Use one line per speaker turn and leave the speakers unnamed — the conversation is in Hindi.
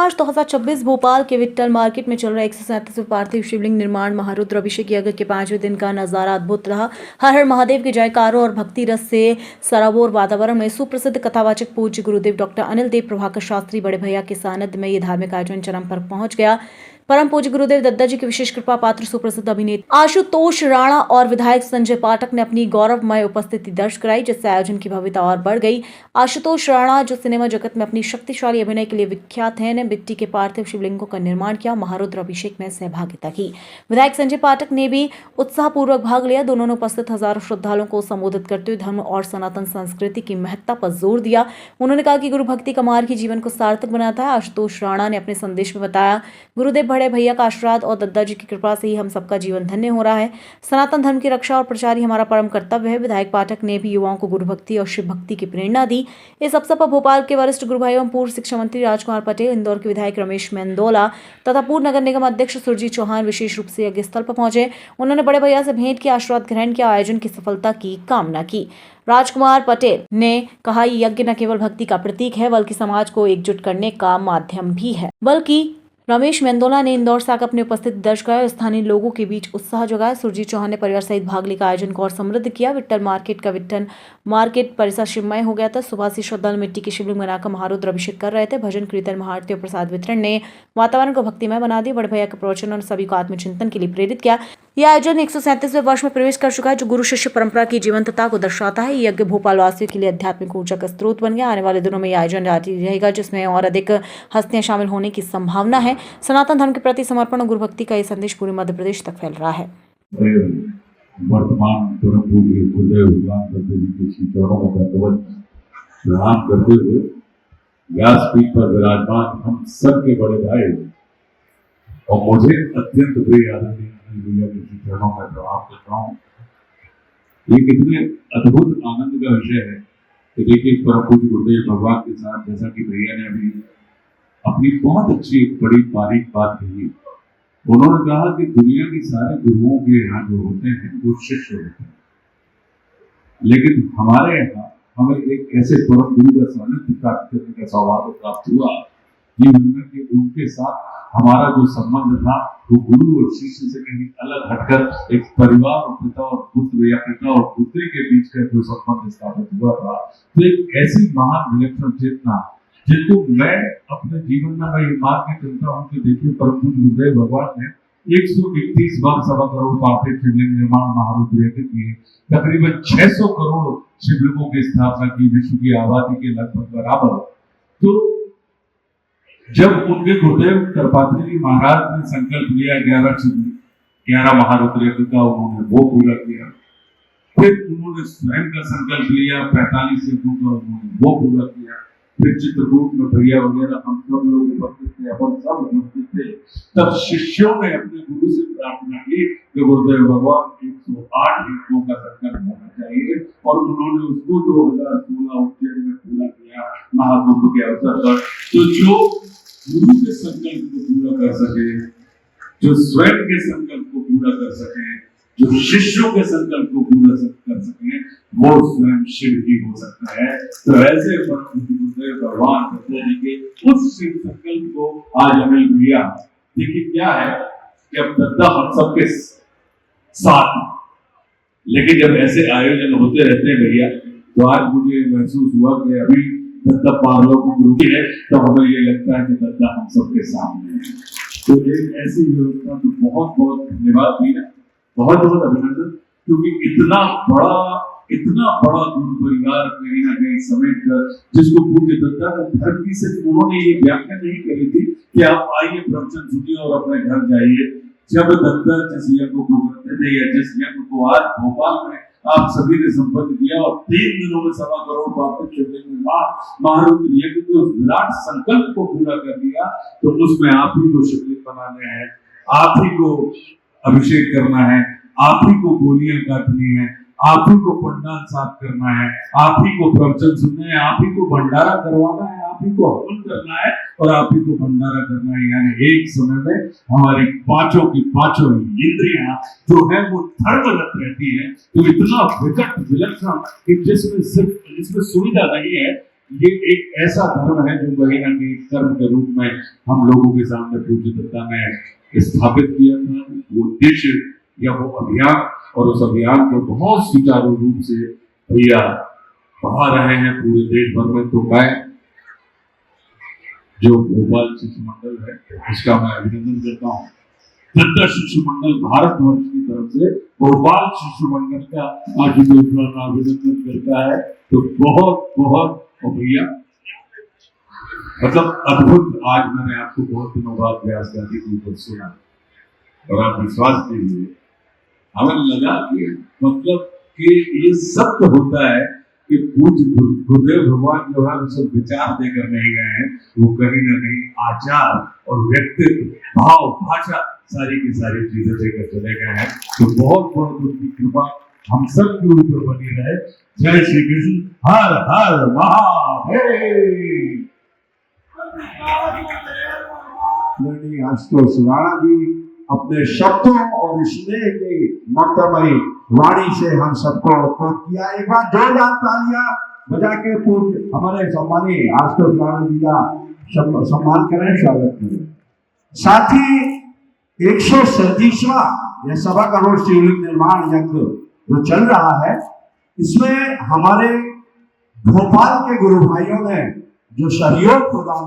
मार्च 2026 भोपाल के विट्ठल मार्केट में चल रहा 137वें पार्थिव शिवलिंग निर्माण महारुद्र अभिषेक यज्ञ के 5वें दिन का नजारा अद्भुत रहा। हर हर महादेव के जयकारों और भक्ति रस से सराबोर वातावरण में सुप्रसिद्ध कथावाचक पूज्य गुरुदेव डॉक्टर अनिल देव प्रभाकर शास्त्री बड़े भैया के सानिध्य में ये धार्मिक आयोजन चरम पर पहुंच गया। परम पूज्य गुरुदेव दद्दा जी की विशेष कृपा पात्र सुप्रसिद्ध अभिनेता आशुतोष राणा और विधायक संजय पाठक ने अपनी गौरवमय उपस्थिति दर्ज कराई, जिससे आयोजन की भव्यता और बढ़ गई। आशुतोष राणा, जो सिनेमा जगत में अपनी शक्तिशाली अभिनय के लिए विख्यात हैं, ने मिट्टी के पार्थिव शिवलिंगों का निर्माण किया, महारुद्र अभिषेक में सहभागिता की। विधायक संजय पाठक ने भी उत्साहपूर्वक भाग लिया। दोनों ने उपस्थित हजारों श्रद्धालुओं को संबोधित करते हुए धर्म और सनातन संस्कृति की महत्ता पर जोर दिया। उन्होंने कहा कि गुरु भक्ति का मार्ग ही जीवन को सार्थक बनाता है। आशुतोष राणा ने अपने संदेश में बताया, गुरुदेव बड़े भैया का आशीर्वाद और दद्दा जी की कृपा से ही हम सबका जीवन धन्य हो रहा है। सनातन धर्म की रक्षा और प्रचार ही हमारा परम कर्तव्य है। विधायक पाठक ने भी युवाओं को गुरु भक्ति और शिव भक्ति की प्रेरणा दी। इस अवसर पर भोपाल के वरिष्ठ गुरु भाई एवं पूर्व शिक्षा मंत्री राजकुमार पटेल, इंदौर के विधायक रमेश मेंदोला तथा पूर्व नगर निगम अध्यक्ष सुरजीत चौहान विशेष रूप से यज्ञ स्थल पर पहुंचे। उन्होंने बड़े भैया से भेंट किया, आशीर्वाद ग्रहण किया, आयोजन की सफलता की कामना की। राजकुमार पटेल ने कहा, यज्ञ न केवल भक्ति का प्रतीक है बल्कि समाज को एकजुट करने का माध्यम भी है। रमेश मेंदोला ने इंदौर से आकर अपनी उपस्थिति दर्ज कराई और स्थानीय लोगों के बीच उत्साह जगाया। सुरजीत चौहान ने परिवार सहित भाग लेकर आयोजन को और समृद्ध किया। विट्ठल मार्केट परिसर शिवमय हो गया था। सुबह से श्रद्धालु मिट्टी की शिवलिंग बनाकर महारुद्र अभिषेक कर रहे थे। भजन कीर्तन, महाआरती और प्रसाद वितरण ने वातावरण को भक्तिमय बना दिया। बड़े भैया के प्रवचन और सभी को आत्मचिंतन के लिए प्रेरित किया। यह आयोजन 137वें वर्ष में प्रवेश कर चुका है, जो गुरु शिष्य परंपरा की जीवंतता को दर्शाता है। यज्ञ भोपाल वासियों के लिए आध्यात्मिक ऊर्जा का स्रोत बन गया। आने वाले दिनों में यह आयोजन जारी रहेगा, जिसमें और अधिक हस्तियां शामिल होने की संभावना है। सनातन धर्म के प्रति समर्पण और गुरु भक्ति का यह संदेश पूरे मध्य प्रदेश तक फैल रहा है।
वर्तमान परम पूज्य गुरुदेव भगवान दद्दा जी के श्री चरणों में दंडवत प्रणाम करते हुए व्यासपीठ पर विराजमान हम सब के बड़े भाई और मुझे अत्यंत प्रिय आदरणीय अनिल भैया के श्री चरणों में प्रणाम करता हूँ। ये कितने अद्भुत आनंद का विषय है कि देखिए, परम पूज्य गुरुदेव भगवान के साथ, जैसा कि भैया ने अभी अपनी बहुत अच्छी बड़ी बारीक बात कही, उन्होंने कहा कि दुनिया के सारे गुरुओं के यहाँ जो होते हैं वो शिष्य होते हैं, लेकिन हमारे यहाँ हमें एक ऐसे परम गुरु का सानिध्य प्राप्त करने का सौभाग्य प्राप्त हुआ जीवन में कि उनके साथ हमारा जो संबंध था वो गुरु और शिष्य से कहीं अलग हटकर एक परिवार और पिता और पुत्र या पिता और पुत्री के बीच का जो संबंध स्थापित हुआ था, तो एक ऐसी महान विलक्षण चेतना जिनको मैं अपने जीवन में मैं ये मान के चलता हूँ कि देखिए, परम पूज्य गुरुदेव भगवान ने 131 बार 1.25 करोड़ पार्थिव शिवलिंग निर्माण महारुद्र यज्ञ किए, तकरीबन 600 करोड़ शिवलिंगों की स्थापना की, विश्व की आबादी के लगभग बराबर। तो जब उनके गुरुदेव कृपात्री जी महाराज ने संकल्प लिया 11 महारुद्र यज्ञ का, उन्होंने वो पूरा किया। फिर उन्होंने स्वयं का संकल्प लिया 45 यज्ञों का, उन्होंने वो पूरा किया। फिर चित्रकूट में भैया वगैरह हम सब लोग उपस्थित थे, अपन सब उपस्थित थे। तब शिष्यों ने अपने गुरु से प्रार्थना की कि गुरुदेव भगवान 108 यज्ञों का संकल्प होना चाहिए, और उन्होंने उसको 2016 उज्जैन में पूरा किया महाकुंभ के अवसर पर। तो जो गुरु के संकल्प को पूरा कर सके, जो स्वयं के संकल्प को पूरा कर सके, जो शिष्यों के संकल्प को पूरा कर सके, वो स्वयं शिव ही हो सकता है। तो ऐसे भगवान दद्दा जी के उस शिव संकल्प को आज अनिल भैया, देखिए क्या है कि अब दद्दा हम सबके साथ, लेकिन जब ऐसे आयोजन होते रहते हैं भैया, तो आज मुझे महसूस हुआ कि अभी दद्दा पार्लो की गुरु है, तो हमें ये लगता है कि दद्दा हम सबके सामने है। तो एक ऐसी व्यवस्था, तो बहुत बहुत धन्यवाद भैया, बहुत बहुत अभिनंदन, क्योंकि इतना बड़ा गुरु परिवार कहीं ना कहीं समेट कर, जिसको पूज्य दद्दा ने धर्म की सिर्फ उन्होंने ये व्याख्या नहीं करी थी कि आप आइए प्रवचन सुनिए और अपने घर जाइए। जब दद्दा जिस यज्ञ को करते थे या जिस यज्ञ को आज भोपाल में आप सभी ने संपन्न किया और 3 दिनों में 1.25 करोड़ पार्थिव शिवलिंग निर्माण महारुद्र यज्ञ के उस विराट संकल्प को पूरा कर दिया, तो उसमें आप ही को शिवलिंग बनाने हैं, आप ही को अभिषेक करना है, आप ही को गोलियां काटनी है, आप ही को पंडाल साफ करना है, आप ही को प्रवचन सुनना है, आप ही को भंडारा करवाना है, आप ही को हवन करना है और आप ही को भंडारा करना है। यानी एक समय में हमारी पांचों की पांचों इंद्रियां जो है वो धर्मरत रहती है। तो इतना विकट विलक्षण कि जिसमें सिर्फ इसमें सुविधा नहीं है ये एक ऐसा धर्म है जो कहीं ना कहीं कर्म के रूप में हम लोगों के सामने पूज्यता ने स्थापित किया था। वो उद्देश्य या वो अभियान, और उस अभियान को बहुत सुचारू रूप से भैया बढ़ा रहे हैं पूरे देश भर में। तो मैं जो भोपाल शिशु मंडल है उसका मैं अभिनंदन करता हूँ। दत्ता शिशु मंडल भारतवर्ष की तरफ से भोपाल शिशु मंडल का आज अभिनंदन करता है। तो बहुत बहुत भैया मतलब अद्भुत। आज मैंने आपको बहुत दिनों बाद व्यास गांधी की ऊपर सुना और आप विश्वास कीजिए हमें लगा कि मतलब कि ये सत्य होता है कि पूज्य गुरुदेव भगवान जो है उसे विचार देकर नहीं गए हैं, वो कहीं ना कहीं आचार और व्यक्तित्व भाव भाषा सारी की सारी चीजें देकर चले गए हैं। तो बहुत बहुत उनकी कृपा हम सब के ऊपर बनी रहे। जय श्री कृष्ण, हर हर महादेव।
आशुतोष राणा जी अपने शब्दों और स्नेह की मंत्रमयी वाणी से हम सबको उत्पन्न किया। एक बार जोरदार तालियां बजा के पूज्य हमारे सम्मानीय आशुतोष राणा जी का सम्मान करें, स्वागत करें। साथ ही 137वां यह 1.25 करोड़ शिवलिंग निर्माण यज्ञ जो चल रहा है, इसमें हमारे भोपाल के गुरु भाइयों ने जो सहयोग प्रदान